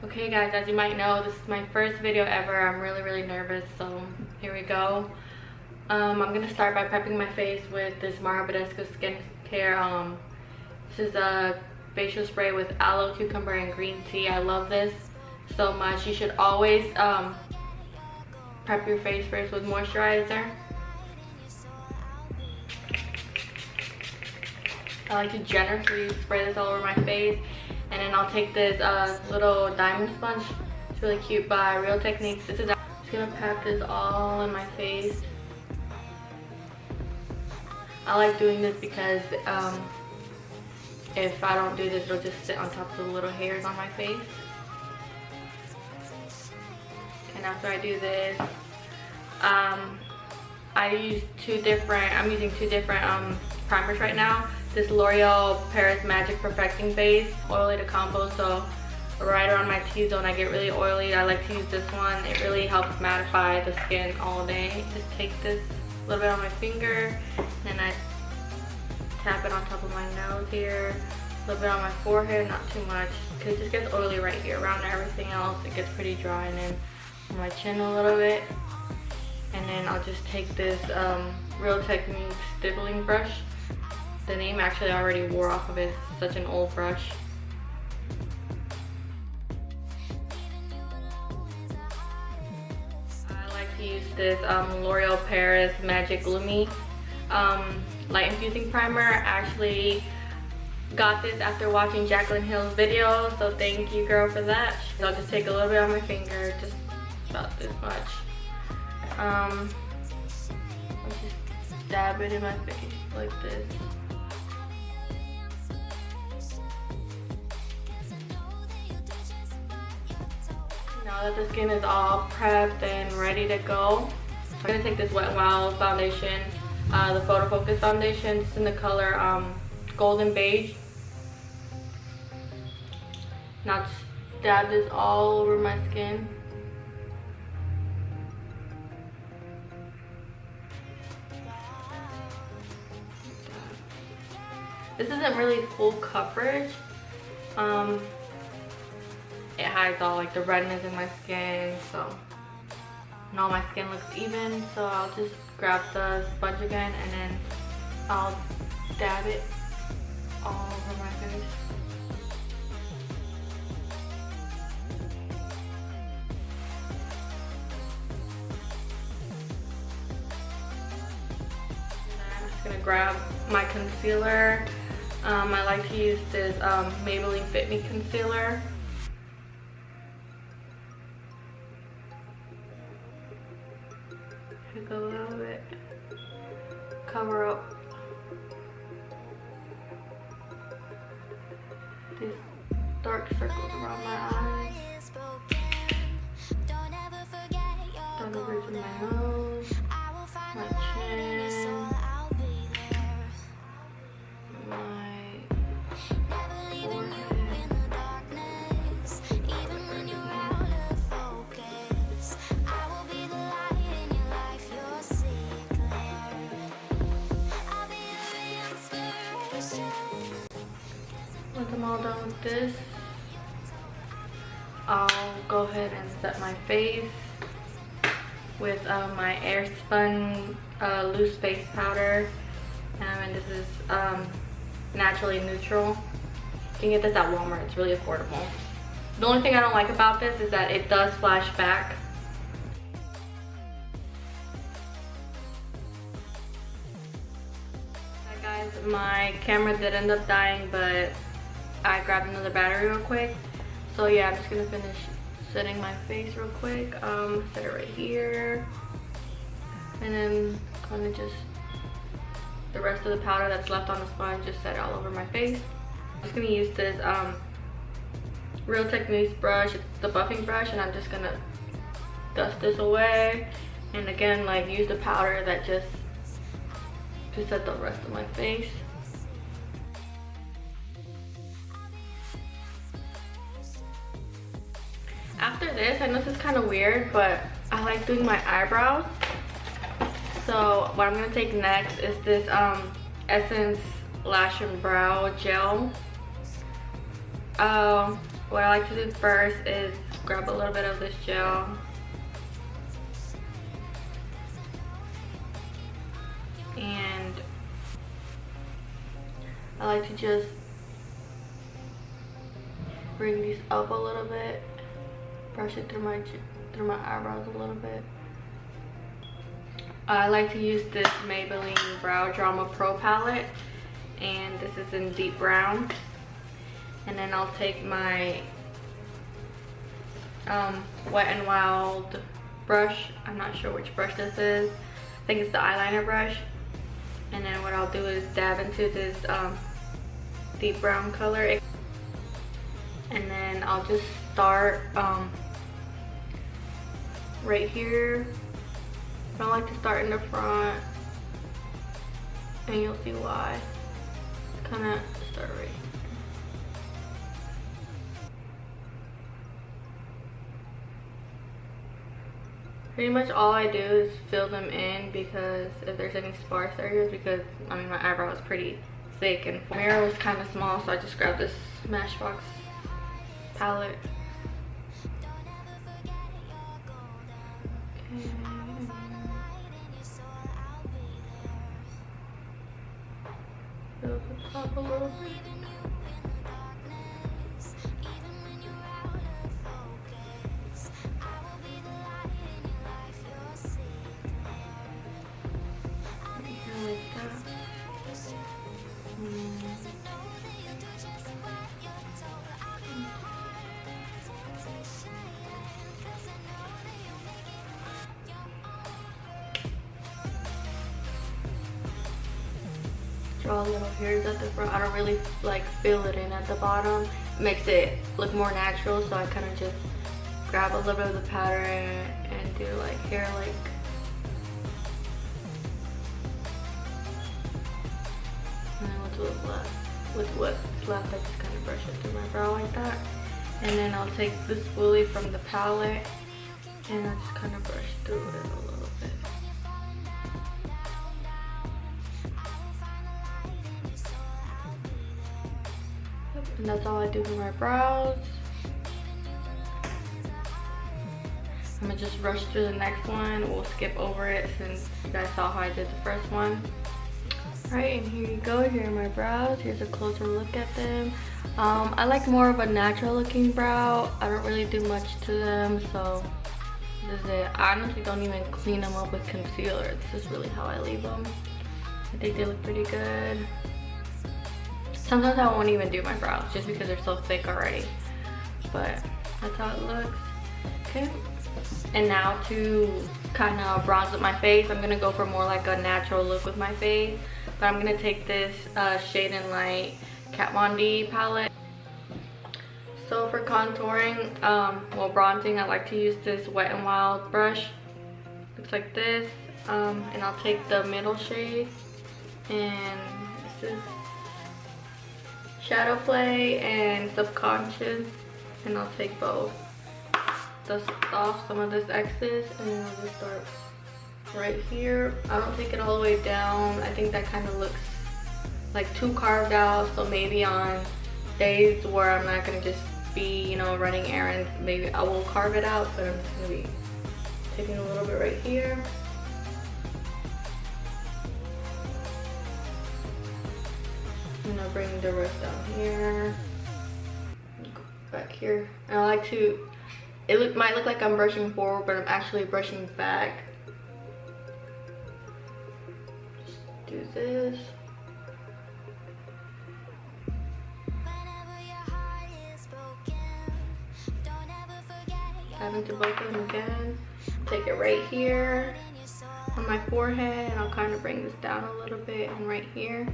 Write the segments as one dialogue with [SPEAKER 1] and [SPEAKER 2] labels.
[SPEAKER 1] Okay guys, as you might know, this is my first video ever. I'm really nervous, so here we go. I'm gonna start by prepping my face with this Mario Badescu skincare. This is a facial spray with aloe, cucumber, and green tea. I love this so much. You should always prep your face first with moisturizer. I like to generously spray this all over my face, and then I'll take this little diamond sponge. It's really cute by Real Techniques. I'm just gonna pat this all in my face. I like doing this because if I don't do this, it'll just sit on top of the little hairs on my face. And after I do this, I'm using two different primers right now. This L'Oreal Paris Magic Perfecting Base, oily to combo, so right around my T-zone I get really oily. I like to use this one. It really helps mattify the skin all day. Just take this a little bit on my finger, and I tap it on top of my nose here, a little bit on my forehead, not too much, because it just gets oily right here. Around everything else it gets pretty dry, and then on my chin a little bit. And then I'll just take this Real Techniques stippling brush. The name actually already wore off of it. It's such an old brush. I like to use this L'Oreal Paris Magic Lumi Light Infusing Primer. I actually got this after watching Jaclyn Hill's video, so thank you, girl, for that. So I'll just take a little bit on my finger, just about this much. I'll just dab it in my face like this. Now that the skin is all prepped and ready to go, I'm going to take this Wet n Wild foundation, the Photo Focus foundation. It's in the color Golden Beige. Now just dab this all over my skin. This isn't really full coverage. It hides all like the redness in my skin, so and all my skin looks even. So I'll just grab the sponge again, and then I'll dab it all over my face. I'm just gonna grab my concealer. I like to use this Maybelline FitMe concealer. Take a little bit, cover up these dark circles around my eyes. Down the bridge of my nose, my chin, once I'm all done with this, I'll go ahead and set my face with my Airspun loose face powder. And this is naturally neutral. You can get this at Walmart. It's really affordable. The only thing I don't like about this is that it does flash back. Guys, my camera did end up dying, but I grabbed another battery real quick. So yeah, I'm just gonna finish setting my face real quick. Set it right here, and then kind of just the rest of the powder that's left on the sponge, just set it all over my face. I'm just gonna use this Real Techniques brush. It's the buffing brush, and I'm just gonna dust this away, and again, like, use the powder that just to set the rest of my face. After this, I know this is kind of weird, but I like doing my eyebrows. So what I'm gonna take next is this Essence Lash and Brow Gel. what I like to do first is grab a little bit of this gel. And I like to just bring these up a little bit, brush it through my eyebrows a little bit. I like to use this Maybelline Brow Drama Pro palette, and this is in deep brown. And then I'll take my Wet n Wild brush. I'm not sure which brush this is. I think it's the eyeliner brush. And then what I'll do is dab into this deep brown color. And then I'll just start right here. I don't like to start in the front, and you'll see why. Kind of start right here. Pretty much all I do is fill them in, because if there's any sparse areas, because I mean my eyebrow is pretty thick and my mirror was kind of small, so I just grabbed this Smashbox palette. Okay. Fill the top a little bit. Draw little hairs at the front. I don't really like fill it in at the bottom. It makes it look more natural, so I kind of just grab a little bit of the pattern and do like hair like. And then with what's left, I just kind of brush it through my brow like that. And then I'll take the spoolie from the palette and I'll just kind of brush through it a little bit. And that's all I do for my brows. I'm gonna just rush through the next one. We'll skip over it since you guys saw how I did the first one. Alright, and here you go. Here are my brows. Here's a closer look at them. I like more of a natural looking brow. I don't really do much to them, so this is it. I honestly don't even clean them up with concealer. This is really how I leave them. I think they look pretty good. Sometimes I won't even do my brows just because they're so thick already. But that's how it looks. Okay. And now to kind of bronze up my face, I'm gonna go for more like a natural look with my face. But I'm gonna take this Shade and Light KatVonD palette. So for contouring, well, bronzing, I like to use this Wet n Wild brush. Looks like this. And I'll take the middle shade, and this is Shadow Play and Subconscious, and I'll take both. Dust off some of this excess, and then I'll just start right here. I don't take it all the way down. I think that kind of looks like too carved out, so maybe on days where I'm not gonna just be, you know, running errands, maybe I will carve it out, but I'm just gonna be taking a little bit right here. I'm gonna bring the rest down here, back here. And I like to, might look like I'm brushing forward, but I'm actually brushing back. Just do this. Dive into both of them again. Take it right here on my forehead, and I'll kind of bring this down a little bit, and right here.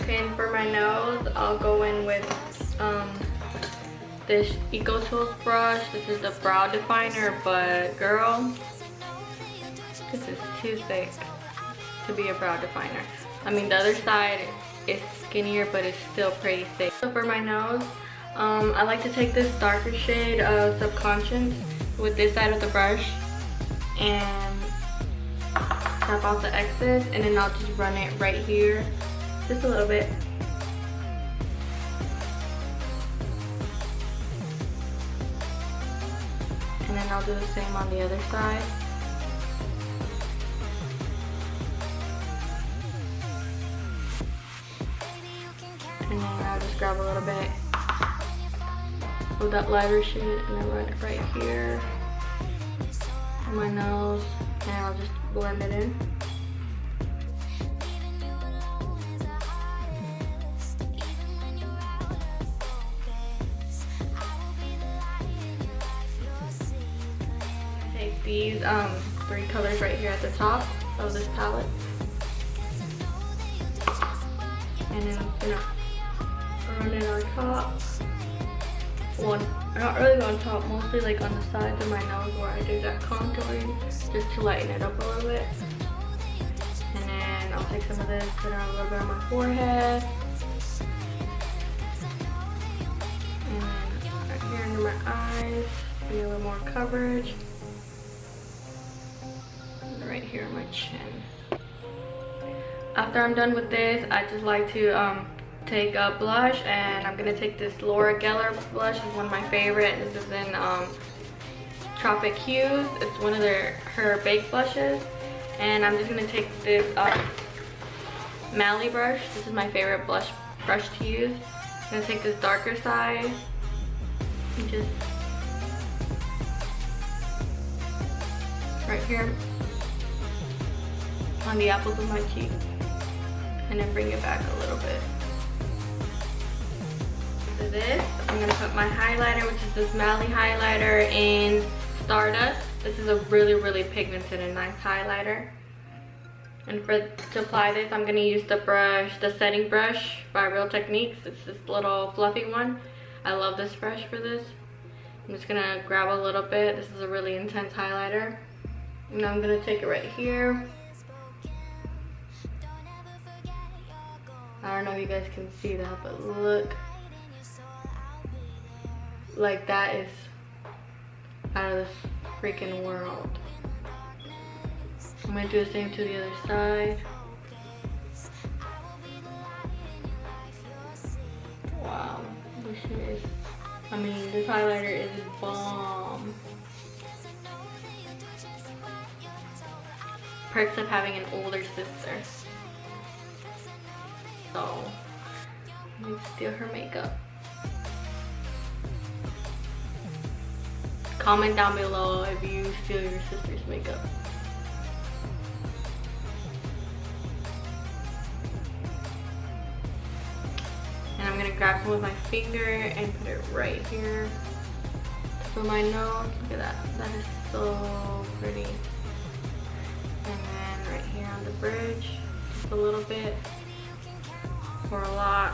[SPEAKER 1] Okay, and for my nose, I'll go in with this Eco Tools brush. This is the brow definer, but girl, this is too thick to be a brow definer. I mean, the other side is skinnier, but it's still pretty thick. So for my nose, I like to take this darker shade of Subconscious with this side of the brush and tap out the excess, and then I'll just run it right here, just a little bit. And then I'll do the same on the other side. And then I'll just grab a little bit with that lighter shade and then run it right here on my nose, and I'll just blend it in. Take these 3 colors right here at the top of this palette, and then I'm gonna run it on top. Not really on top, mostly like on the sides of my nose where I do that contouring, just to lighten it up a little bit. And then I'll take some of this, put it on a little bit on my forehead. And then right here under my eyes, give me a little more coverage. And right here on my chin. After I'm done with this, I just like to take a blush, and I'm gonna take this LauraGeller blush. It's one of my favorite. This is in Tropic Hues. It's one of her baked blushes, and I'm just gonna take this Mally brush. This is my favorite brush to use. I'm gonna take this darker side and just right here on the apples of my cheek, and then bring it back a little bit. This, I'm gonna put my highlighter, which is this Mally highlighter in StarDust. This is a really pigmented and nice highlighter. And to apply this, I'm gonna use the setting brush by Real Techniques. It's this little fluffy one. I love this brush for this. I'm just gonna grab a little bit. This is a really intense highlighter. And I'm gonna take it right here. I don't know if you guys can see that, but look. Like, that is out of this freaking world. I'm gonna do the same to the other side. Wow, this shit is, I mean, this highlighter is bomb. Perks of having an older sister. So, let me steal her makeup. Comment down below if you steal your sister's makeup. And I'm gonna grab some with my finger and put it right here for my nose. Look at that. That is so pretty. And then right here on the bridge, just a little bit or a lot.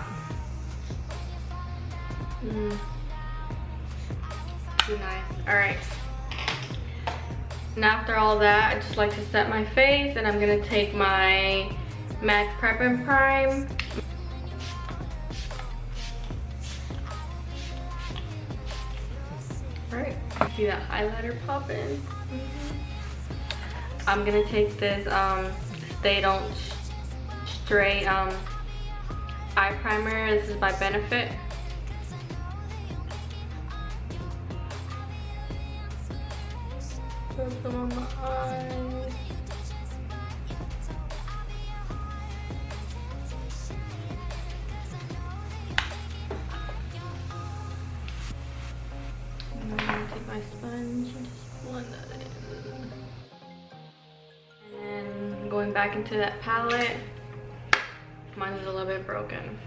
[SPEAKER 1] Too nice. Alright. And after all that, I just like to set my face, and I'm gonna take my MAC Prep and Prime. Alright, see that highlighter popping? I'm gonna take this Stay Don't Stray eye primer. This is by Benefit. Put some on my eyes. And I'm gonna take my sponge and just blend that in. And then going back into that palette. Mine is a little bit broken.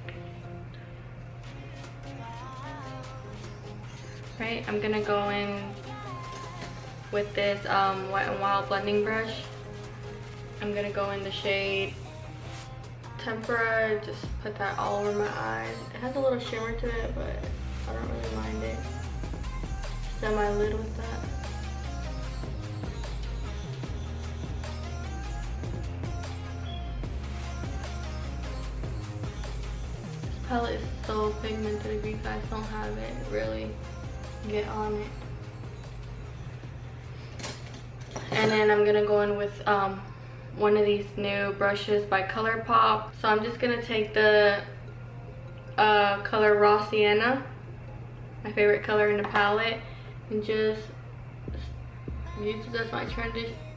[SPEAKER 1] Right, I'm gonna go in with this Wet n Wild blending brush. I'm gonna go in the shade Tempera, just put that all over my eyes. It has a little shimmer to it, but I don't really mind it. Set my lid with that. This palette is so pigmented. If you guys don't have it, really get on it. And then I'm gonna go in with one of these new brushes by Colorpop. So I'm just gonna take the color Raw Sienna, my favorite color in the palette, and just use it as my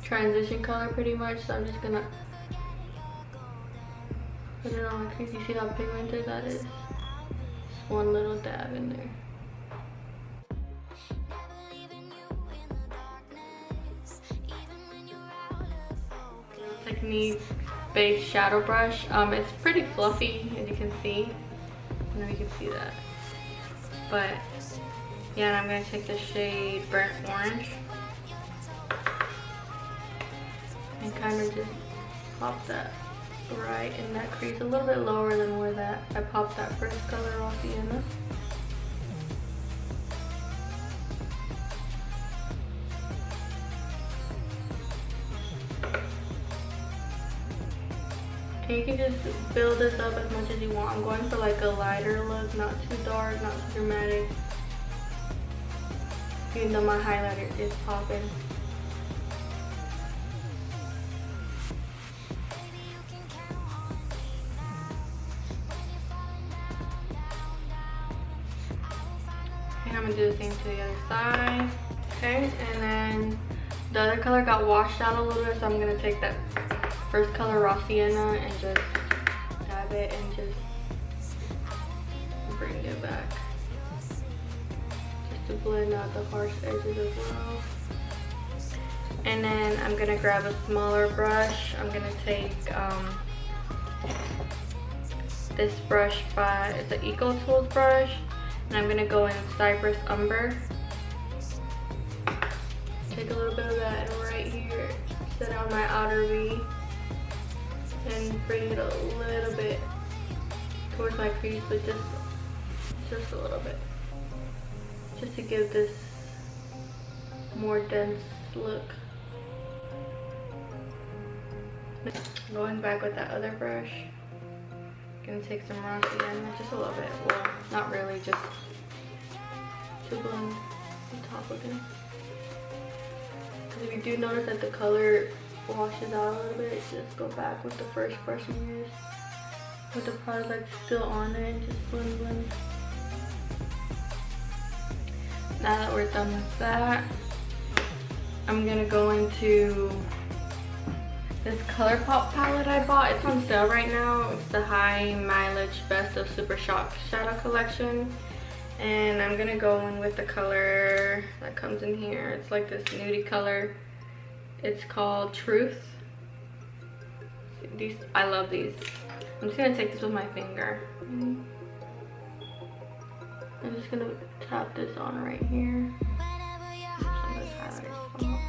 [SPEAKER 1] transition color pretty much. So I'm just gonna put it on my crease. You see how pigmented that is? Just one little dab in there. Technique base shadow brush. It's pretty fluffy, as you can see. I know you can see that. But yeah, and I'm gonna take the shade Burnt Orange and kind of just pop that right in that crease, a little bit lower than where that I popped that first color off Sienna. And you can just build this up as much as you want. I'm going for like a lighter look, not too dark, not too dramatic. Even though my highlighter is popping. And I'm gonna do the same to the other side. Okay, and then the other color got washed out a little bit, so I'm gonna take that first color Raw Sienna and just dab it and just bring it back, just to blend out the harsh edges as well. And then I'm gonna grab a smaller brush. I'm gonna take this brush it's an Eco Tools brush, and I'm gonna go in Cypress Umber. Take a little bit of that right here, set on my outer V, and bring it a little bit towards my crease, but just a little bit, just to give this more dense look. Going back with that other brush, gonna take some Raw Sienna, just a little bit, well, not really, just to blend the top of it. Because if you do notice that the color washes out a little bit, just go back with the first brush you used with the product like still on it, just blend. Now that we're done with that, I'm gonna go into this Colorpop palette I bought. It's on sale right now. It's the High Mileage Best of Super Shock Shadow Collection, and I'm gonna go in with the color that comes in here. It's like this nudie color. It's called Truth. These, I love these. I'm just gonna take this with my finger. I'm just gonna tap this on right here. Some of those highlighters come up.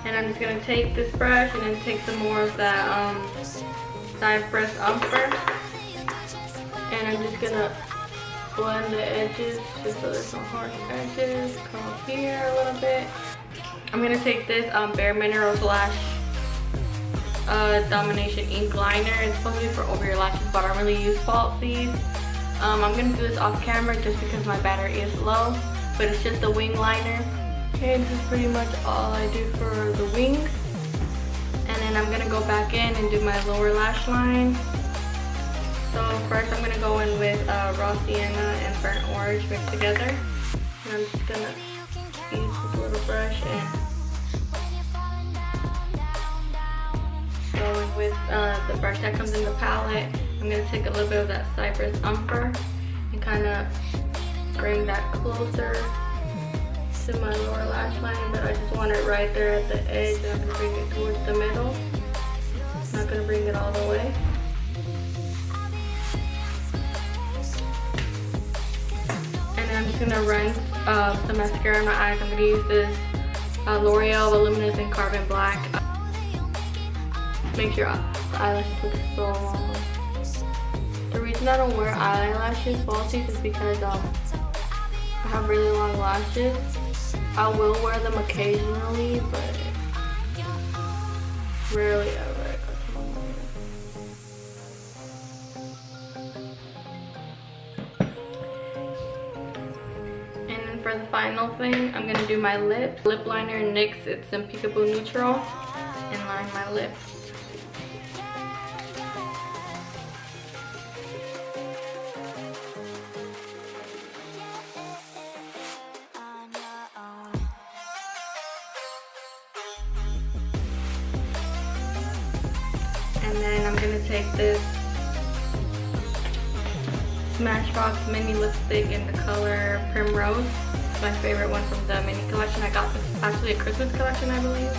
[SPEAKER 1] And I'm just gonna take this brush and then take some more of that Cypress Umber, and I'm just gonna blend the edges just so there's no harsh edges. Come up here a little bit. I'm gonna take this bareMinerals Lash Domination Ink Liner. It's supposed to be for over your lashes, but I don't really use falsies. I'm gonna do this off camera just because my battery is low, but it's just a wing liner. Okay, this is pretty much all I do for the wings. And then I'm gonna go back in and do my lower lash line. So first I'm gonna go in with Raw Sienna and Burnt Orange mixed together. And I'm just gonna use this little brush and go in with the brush that comes in the palette. I'm gonna take a little bit of that Cypress Umber and kind of bring that closer to my lower lash line, but I just want it right there at the edge, and I'm gonna bring it towards the middle. I'm not gonna bring it all the way. And then I'm just gonna run some mascara in my eyes. I'm gonna use this L'Oreal Voluminous in Carbon Black. Make sure the eyelashes look so long. The reason I don't wear eyelashes falsies is because I have really long lashes, I will wear them occasionally, but rarely ever. For the final thing, I'm gonna do my lips. Lip liner NYX, it's in Peekaboo Neutral, and line my lips. And then I'm gonna take this Smashbox mini lipstick in the color Primrose. It's my favorite one from the mini collection. I got this actually a Christmas collection, I believe.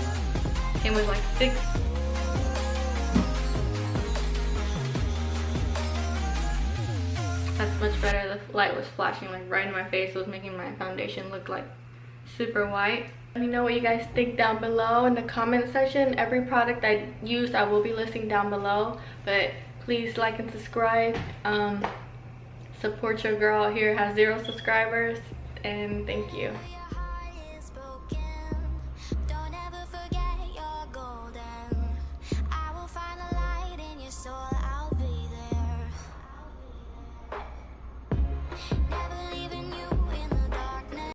[SPEAKER 1] Came with like 6. That's much better. The light was flashing like right in my face. It was making my foundation look like super white. Let me know what you guys think down below in the comment section. Every product I used I will be listing down below, but please like and subscribe. Support your girl out here, has 0 subscribers, and thank you.